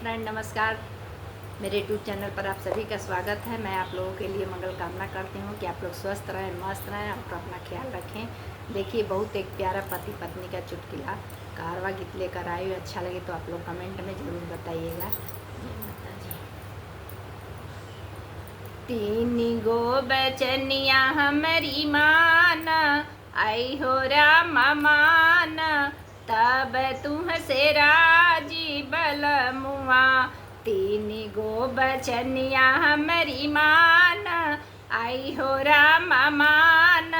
Friend, नमस्कार। मेरे YouTube channel पर आप सभी का स्वागत है। मैं आप लोगों के लिए मंगल कामना करती हूँ कि आप लोग स्वस्थ रहें, मस्त रहें और अपना ख्याल रखें। देखिए, बहुत एक प्यारा पति पत्नी का चुटकुला कारवा गीत लेकर आई हूँ। अच्छा लगे तो आप लोग कमेंट में ज़रूर बताइएगा। जय माता जी। तीन गो बचनिया हमारी मान, आई हो राम मान, तब तुहसे राजी बलमुआ। तीन गो बचनिया हमारी मान, आई हो राम मान,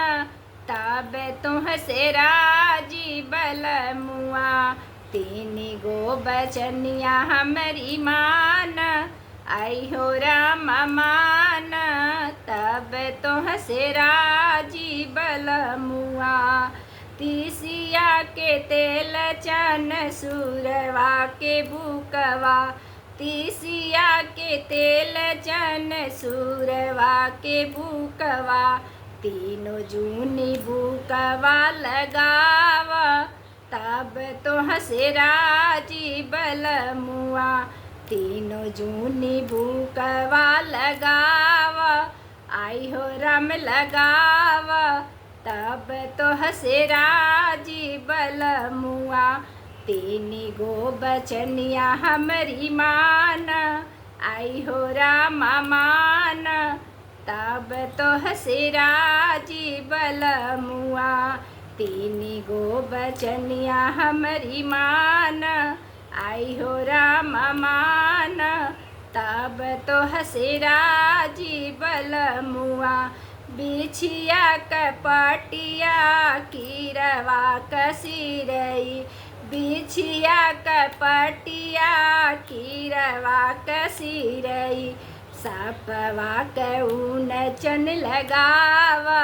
तब तुहसे राजी बलमुआ। तीन गो बचनिया हमारी मान, आई हो राम मान, तब तुहसे राजी बलमुआ। तीसिया के तेल चन सूरवा के बुकवा, तीसिया के तेल चन सूरवा के बुकवा। तीनों जूनी बुकवा लगावा, तब तुहसे राजी बलमुआ। तीनों जूनी बुकवा लगावा, आई हो राम लगावा, तब तुहसे राजी बलमुआ। तीन गो बचनिया हमारी मान, आई हो राम मान, तब तुहसे राजी बलमुआ। तीन गो बचनिया हमारी मान, आई हो राम मान, तब तुहसे राजी बलमुआ। बिछिया कपटिया कीरवा कसीरई, बिछिया कपटिया कीरवा कसीरई। सपवा कऊन चन लगावा,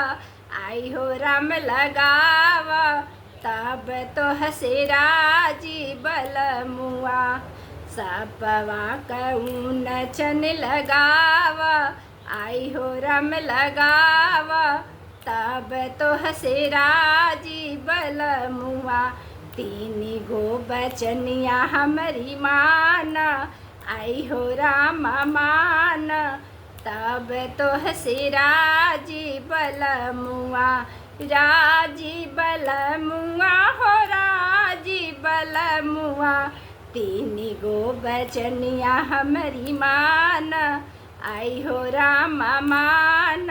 आई हो राम लगावा, तब तुहसे राजी बलमुआ। सपवा कऊन चन लगावा, आई हो राम लगावा, तब तुहसे राजी बलमुआ। तीन गो बचनिया हमारी मान, आई हो राम मान, तब तुहसे राजी बलमुआ। राजी बलमुआ हो राजी बलमुआ। तीन गो बचनिया हमारी मान, आई हो राम मान,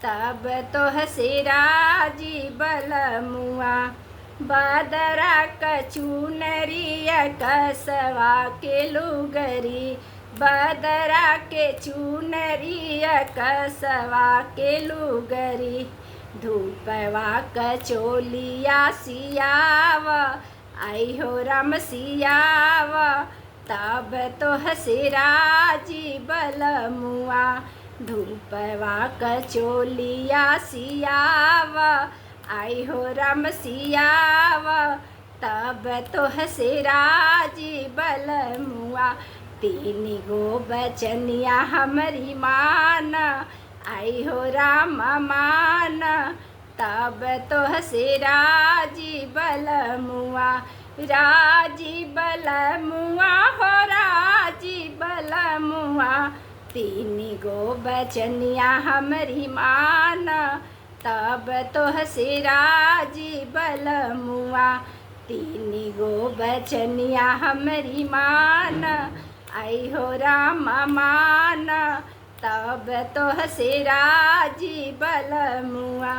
तब तुहसे राजी बलमुआ। बदरा कचूनरिया कसवा के लुगरी, बदरा के चूनरिया कसवा के लुगरी। धूपवा कचोलिया सियावा, आई हो राम सियावा, तब तुहसे राजी बलमुआ। धूपवा कचोलिया सियावा, आई हो राम सियावा, तब तुहसे राजी बलमुआ। तीन गो बचनिया हमारी मान, आई हो राम मान, तब तुहसे राजी बलमुआ। राजी बलमुआ हो राजी बलमुआ। तीन गो बचनिया हमारी मान, तब तुहसे राजी बलमुआ। तीन गो बचनिया हमारी मान, आई हो राम मान, तब तुहसे राजी बलमुआ।